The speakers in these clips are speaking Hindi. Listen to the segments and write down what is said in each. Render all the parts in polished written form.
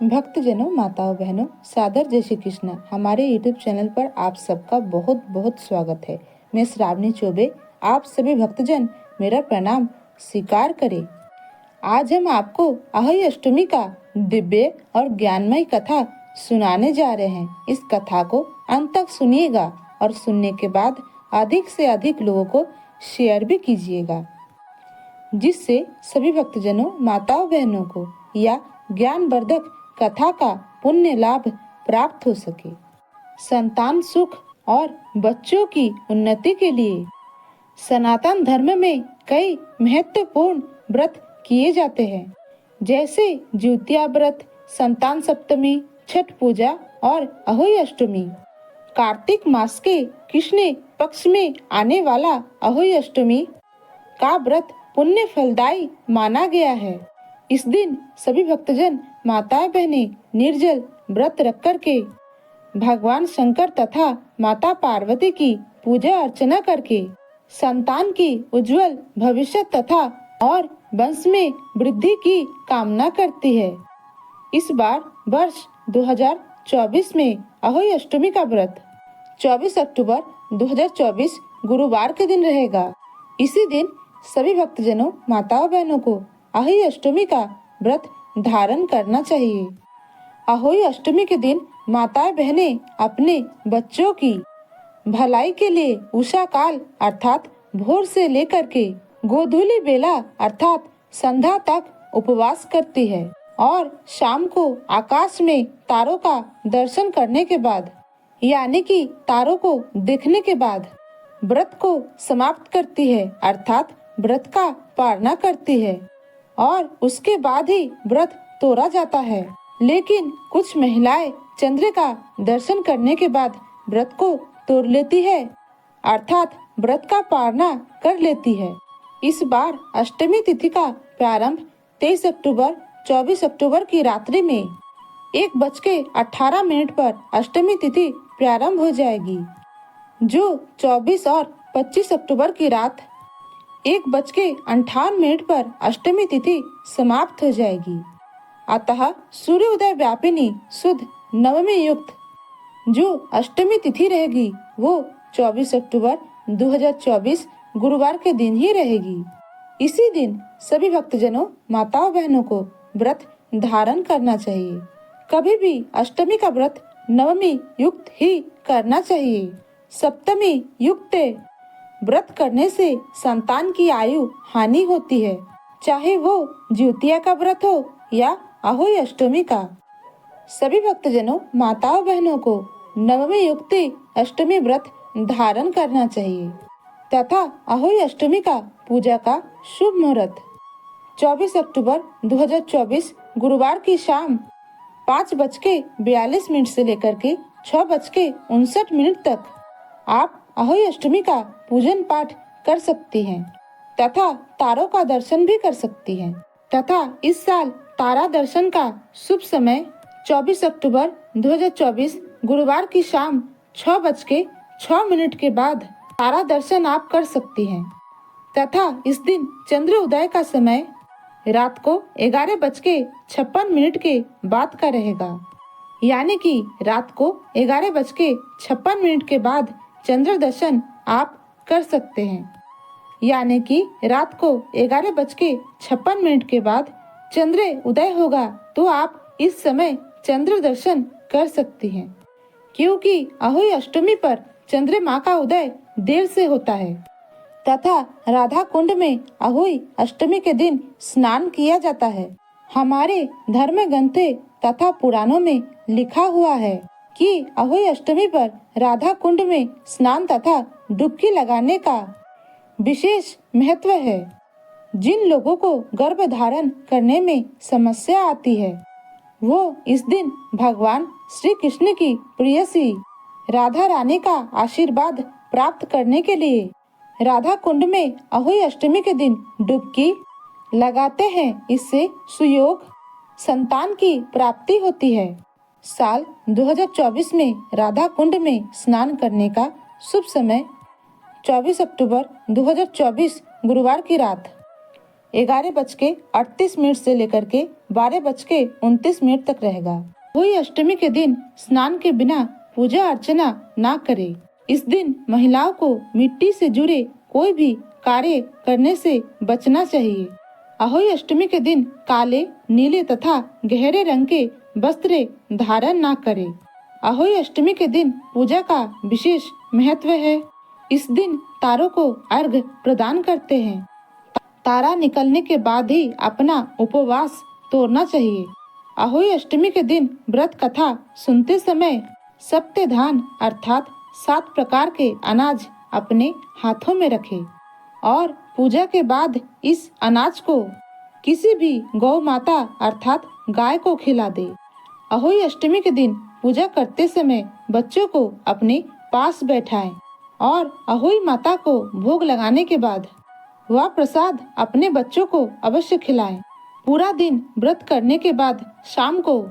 भक्तजनों, माताओं, बहनों, सादर जय श्री कृष्ण। हमारे YouTube चैनल पर आप सबका बहुत बहुत स्वागत है। मैं श्रावणी चौबे, आप सभी भक्तजन मेरा प्रणाम स्वीकार करें। आज हम आपको अहोई अष्टमी का दिव्य और ज्ञानमय कथा सुनाने जा रहे हैं। इस कथा को अंत तक सुनिएगा और सुनने के बाद अधिक से अधिक लोगों को शेयर भी कीजिएगा, जिससे सभी भक्तजनों, माताओं, बहनों को या ज्ञानवर्धक कथा का पुण्य लाभ प्राप्त हो सके। संतान सुख और बच्चों की उन्नति के लिए सनातन धर्म में कई महत्वपूर्ण व्रत किए जाते हैं, जैसे ज्योतिया व्रत, संतान सप्तमी, छठ पूजा और अहोई अष्टमी। कार्तिक मास के कृष्ण पक्ष में आने वाला अहोई अष्टमी का व्रत पुण्य फलदायी माना गया है। इस दिन सभी भक्तजन, माताएं, बहनें निर्जल व्रत रख कर के भगवान शंकर तथा माता पार्वती की पूजा अर्चना करके संतान की उज्जवल भविष्य तथा और वंश में वृद्धि की कामना करती है। इस बार वर्ष 2024 में अहोई अष्टमी का व्रत 24 अक्टूबर 2024 गुरुवार के दिन रहेगा। इसी दिन सभी भक्तजनों, माताओं, बहनों को अहोई अष्टमी का व्रत धारण करना चाहिए। अहोई अष्टमी के दिन माताएं, बहनें अपने बच्चों की भलाई के लिए उषा काल अर्थात भोर से लेकर के गोधूली बेला अर्थात संध्या तक उपवास करती है और शाम को आकाश में तारों का दर्शन करने के बाद, यानी कि तारों को देखने के बाद व्रत को समाप्त करती है अर्थात व्रत का पारणा करती है और उसके बाद ही व्रत तोड़ा जाता है। लेकिन कुछ महिलाएं चंद्र का दर्शन करने के बाद व्रत को तोड़ लेती है अर्थात व्रत का पारणा कर लेती है। इस बार अष्टमी तिथि का प्रारंभ 23 अक्टूबर 24 अक्टूबर की रात्रि में 1:18 पर अष्टमी तिथि प्रारंभ हो जाएगी, जो 24 और 25 अक्टूबर की रात 1:58 पर अष्टमी तिथि समाप्त हो जाएगी। अतः सूर्योदय व्यापिनी शुद्ध नवमी युक्त जो अष्टमी तिथि रहेगी वो 24 अक्टूबर 2024 गुरुवार के दिन ही रहेगी। इसी दिन सभी भक्तजनों, माताओं, बहनों को व्रत धारण करना चाहिए। कभी भी अष्टमी का व्रत नवमी युक्त ही करना चाहिए। सप्तमी युक्त व्रत करने से संतान की आयु हानि होती है, चाहे वो ज्योतिया का व्रत हो या अहोई अष्टमी का। सभी भक्तजनों, माताओं, बहनों को नवमी युक्त अष्टमी व्रत धारण करना चाहिए तथा अहोई अष्टमी का पूजा का शुभ मुहूर्त 24 अक्टूबर 2024 गुरुवार की शाम 5:42 से लेकर के 6:59 तक आप अहोई अष्टमी का पूजन पाठ कर सकती हैं तथा तारों का दर्शन भी कर सकती हैं। तथा इस साल तारा दर्शन का शुभ समय 24 अक्टूबर 2024 गुरुवार की शाम 6:06 के बाद तारा दर्शन आप कर सकती हैं तथा इस दिन चंद्र उदय का समय रात को 11:56 के बाद का रहेगा, यानी कि रात को 11:56 के बाद चंद्र दर्शन आप कर सकते हैं। यानी कि रात को 11:56 के बाद चंद्र उदय होगा तो आप इस समय चंद्र दर्शन कर सकती हैं, क्योंकि अहोई अष्टमी पर चंद्रमा का उदय देर से होता है तथा राधा कुंड में अहोई अष्टमी के दिन स्नान किया जाता है। हमारे धर्म ग्रंथों तथा पुराणों में लिखा हुआ है कि अहोई अष्टमी पर राधा कुंड में स्नान तथा डुबकी लगाने का विशेष महत्व है। जिन लोगों को गर्भ धारण करने में समस्या आती है वो इस दिन भगवान श्री कृष्ण की प्रेयसी राधा रानी का आशीर्वाद प्राप्त करने के लिए राधा कुंड में अहोई अष्टमी के दिन डुबकी लगाते हैं। इससे सुयोग संतान की प्राप्ति होती है। साल 2024 में राधा कुंड में स्नान करने का शुभ समय 24 अक्टूबर 2024 गुरुवार की रात 11:38 से लेकर के 12:29 तक रहेगा। अहोई अष्टमी के दिन स्नान के बिना पूजा अर्चना ना करे। इस दिन महिलाओं को मिट्टी से जुड़े कोई भी कार्य करने से बचना चाहिए। अहोई अष्टमी के दिन काले, नीले तथा गहरे रंग के वस्त्र धारण ना करें। अहोई अष्टमी के दिन पूजा का विशेष महत्व है। इस दिन तारों को अर्घ्य प्रदान करते हैं। तारा निकलने के बाद ही अपना उपवास तोड़ना चाहिए। अहोई अष्टमी के दिन व्रत कथा सुनते समय सप्तधान अर्थात 7 प्रकार के अनाज अपने हाथों में रखें और पूजा के बाद इस अनाज को किसी भी गौ माता अर्थात गाय को खिला दे। अहोई अष्टमी के दिन पूजा करते समय बच्चों को अपने पास बैठाएं और अहोई माता को भोग लगाने के बाद वह प्रसाद अपने बच्चों को अवश्य खिलाएं। पूरा दिन व्रत करने के बाद शाम को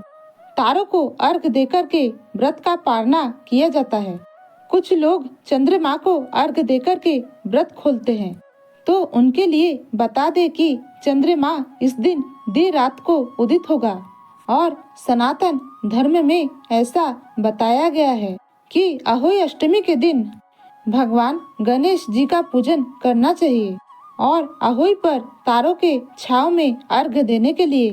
तारों को अर्घ देकर के व्रत का पारना किया जाता है। कुछ लोग चंद्रमा को अर्घ देकर के व्रत खोलते हैं, तो उनके लिए बता दे कि चंद्रमा इस दिन देर रात को उदित होगा और सनातन धर्म में ऐसा बताया गया है कि अहोई अष्टमी के दिन भगवान गणेश जी का पूजन करना चाहिए और अहोई पर तारों के छांव में अर्घ देने के लिए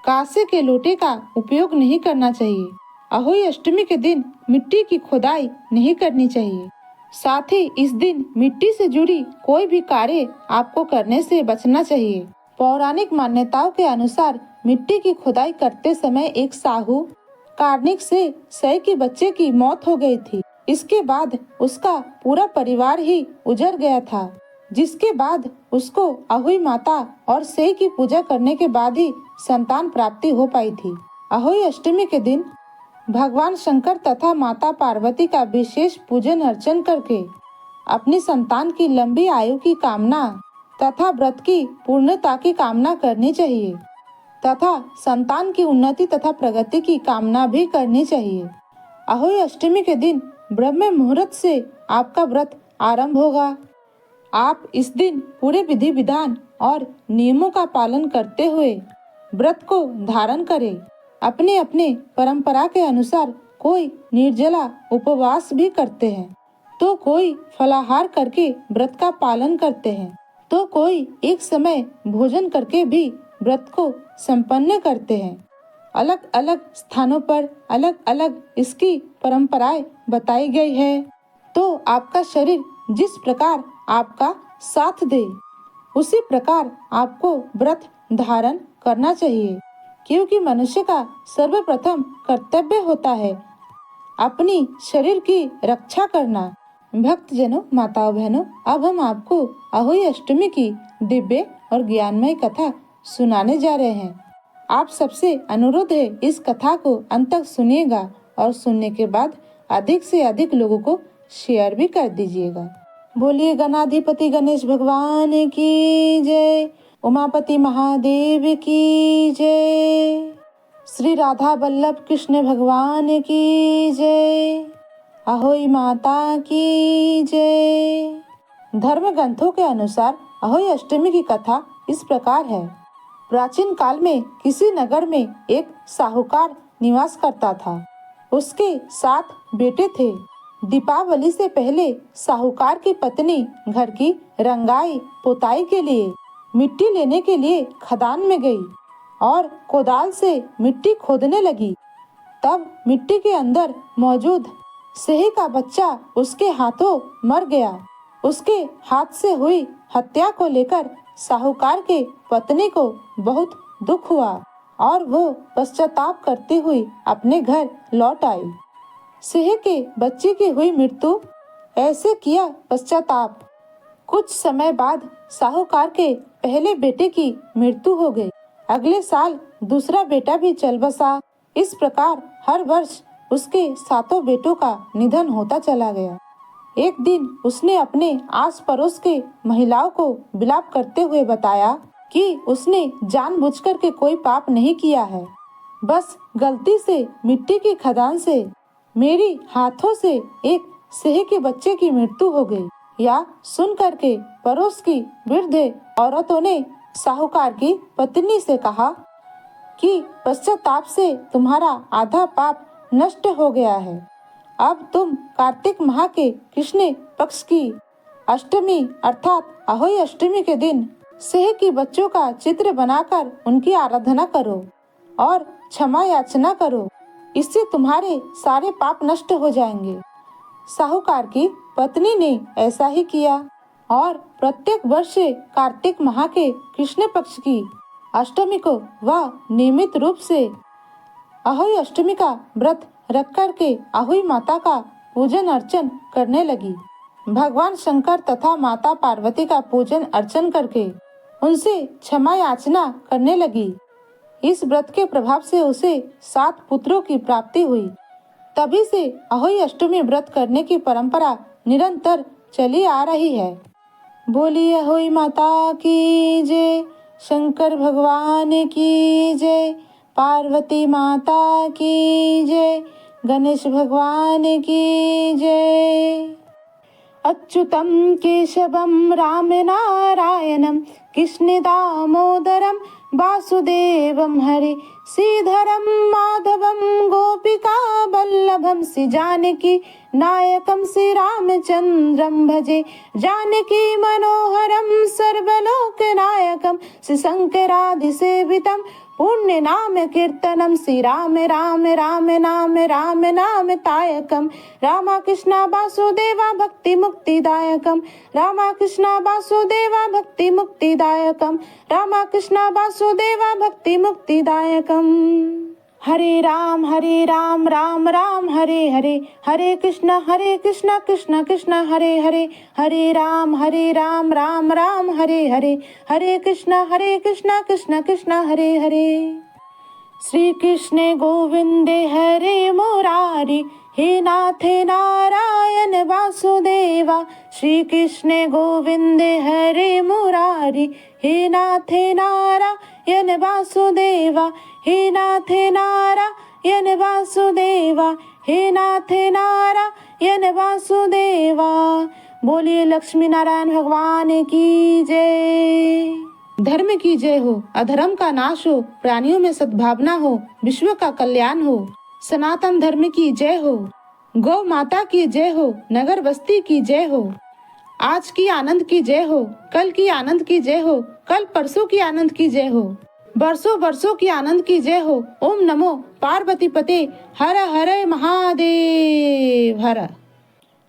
कांसे के लोटे का उपयोग नहीं करना चाहिए। अहोई अष्टमी के दिन मिट्टी की खुदाई नहीं करनी चाहिए। साथ ही इस दिन मिट्टी से जुड़ी कोई भी कार्य आपको करने से बचना चाहिए। पौराणिक मान्यताओं के अनुसार मिट्टी की खुदाई करते समय एक साहू कार्निक से सय के बच्चे की मौत हो गई थी। इसके बाद उसका पूरा परिवार ही उजड़ गया था, जिसके बाद उसको अहोई माता और सय की पूजा करने के बाद ही संतान प्राप्ति हो पाई थी। अहोई अष्टमी के दिन भगवान शंकर तथा माता पार्वती का विशेष पूजन अर्चन करके अपनी संतान की लंबी आयु की कामना तथा व्रत की पूर्णता की कामना करनी चाहिए तथा संतान की उन्नति तथा प्रगति की कामना भी करनी चाहिए। अहोई अष्टमी के दिन ब्रह्म मुहूर्त से आपका व्रत आरंभ होगा। आप इस दिन पूरे विधि विधान और नियमों का पालन करते हुए व्रत को धारण करें। अपने अपने परंपरा के अनुसार कोई निर्जला उपवास भी करते हैं, तो कोई फलाहार करके व्रत का पालन करते हैं, तो कोई एक समय भोजन करके भी व्रत को संपन्न करते हैं। अलग अलग स्थानों पर अलग अलग इसकी परंपराएं बताई गई है। तो आपका शरीर जिस प्रकार आपका साथ दे उसी प्रकार आपको व्रत धारण करना चाहिए, क्योंकि मनुष्य का सर्वप्रथम कर्तव्य होता है अपनी शरीर की रक्षा करना। भक्तजनों, माताओं, बहनों, अब हम आपको अहोई अष्टमी की दिव्य और ज्ञानमय कथा सुनाने जा रहे हैं। आप सबसे अनुरोध है इस कथा को अंत तक सुनिएगा और सुनने के बाद अधिक से अधिक लोगों को शेयर भी कर दीजिएगा। बोलिए गणाधिपति गणेश भगवान की जय, उमापति महादेव की जय, श्री राधा वल्लभ कृष्ण भगवान की जय, अहोई माता की जय। धर्म ग्रंथों के अनुसार अहोई अष्टमी की कथा इस प्रकार है। प्राचीन काल में किसी नगर में एक साहूकार निवास करता था। उसके 7 बेटे थे। दीपावली से पहले साहूकार की पत्नी घर की रंगाई पुताई के लिए मिट्टी लेने के लिए खदान में गई और कोदाल से मिट्टी खोदने लगी। तब मिट्टी के अंदर मौजूद सेही का बच्चा उसके हाथों मर गया। उसके हाथ से हुई हत्या को लेकर साहूकार के पत्नी को बहुत दुख हुआ और वो पश्चाताप करती हुई अपने घर लौट आई। सेह के बच्चे की हुई मृत्यु ऐसे किया पश्चाताप। कुछ समय बाद साहूकार के पहले बेटे की मृत्यु हो गई। अगले साल दूसरा बेटा भी चल बसा। इस प्रकार हर वर्ष उसके 7 बेटों का निधन होता चला गया। एक दिन उसने अपने आस पड़ोस के महिलाओं को विलाप करते हुए बताया कि उसने जानबूझकर के कोई पाप नहीं किया है, बस गलती से मिट्टी की खदान से मेरी हाथों से एक सेह के बच्चे की मृत्यु हो गई। या सुन करके पड़ोस की वृद्ध औरतों ने साहूकार की पत्नी से कहा कि पश्चाताप से तुम्हारा आधा पाप नष्ट हो गया है। अब तुम कार्तिक माह के कृष्ण पक्ष की अष्टमी अर्थात अहोई अष्टमी के दिन सिंह की बच्चों का चित्र बनाकर उनकी आराधना करो और क्षमा याचना करो। इससे तुम्हारे सारे पाप नष्ट हो जाएंगे। साहूकार की पत्नी ने ऐसा ही किया और प्रत्येक वर्ष कार्तिक माह के कृष्ण पक्ष की अष्टमी को वह नियमित रूप से अहोई अष्टमी का व्रत रख कर के अहोई माता का पूजन अर्चन करने लगी। भगवान शंकर तथा माता पार्वती का पूजन अर्चन करके उनसे क्षमा याचना करने लगी। इस व्रत के प्रभाव से उसे 7 पुत्रों की प्राप्ति हुई। तभी से अहोई अष्टमी व्रत करने की परंपरा निरंतर चली आ रही है। बोलिए अहोई माता की जय, शंकर भगवान की जय, पार्वती माता की जय, गणेश भगवान की जय। अच्युतं केशवं राम नारायणं कृष्ण दामोदरं वासुदेवं हरे श्रीधरं माधवं गोपिका वल्लभं श्री जानकी नायकं श्री रामचंद्रं भजे। जानकी मनोहरं सर्वलोकनायकं श्री शंकरादिसेवितं पुण्य नाम कीर्तनम श्री राम राम राम नाम राम नाम तायकम। रामा कृष्णा वासुदेवा भक्ति मुक्तिदायकम। रामा कृष्णा वासुदेवा भक्ति मुक्तिदायकम। रामा कृष्णा वासुदेवा भक्ति मुक्तिदायकम। हरे राम राम राम हरे हरे, हरे कृष्णा कृष्णा कृष्णा हरे हरे, हरे राम राम राम हरे हरे, हरे कृष्णा कृष्णा कृष्णा हरे हरे। श्री कृष्ण गोविंदे हरे मुरारी, हे नाथ नारायण वासुदेवा। श्री कृष्ण गोविंदे हरे मुरारी, हे नाथ नारायण वासुदेवा। हे नाथ नारायण वासुदेवा, हे नाथ नारायण वासुदेवा। बोलिए लक्ष्मी नारायण भगवान की जय। धर्म की जय हो, अधर्म का नाश हो, प्राणियों में सद्भावना हो, विश्व का कल्याण हो। सनातन धर्म की जय हो, गौ माता की जय हो, नगर बस्ती की जय हो। आज की आनंद की जय हो, कल की आनंद की जय हो, कल परसों की आनंद की जय हो, बरसों बरसों की आनंद की जय हो। ओम नमो पार्वती पते, हर हर महादेव हर।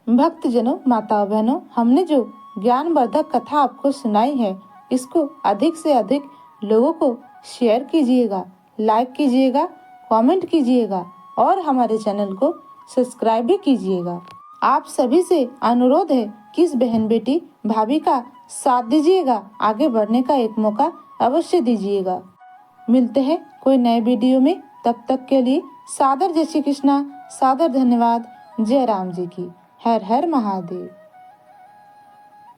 भक्तजनों, माताओं बहनों, हमने जो ज्ञानवर्धक कथा आपको सुनाई है, इसको अधिक से अधिक लोगों को शेयर कीजिएगा, लाइक कीजिएगा, कमेंट कीजिएगा और हमारे चैनल को सब्सक्राइब भी कीजिएगा। आप सभी से अनुरोध है कि इस बहन बेटी भाभी का साथ दीजिएगा, आगे बढ़ने का एक मौका अवश्य दीजिएगा। मिलते हैं कोई नए वीडियो में, तब तक के लिए सादर जय श्री कृष्णा, सादर धन्यवाद। जय राम जी की। हर हर महादेव।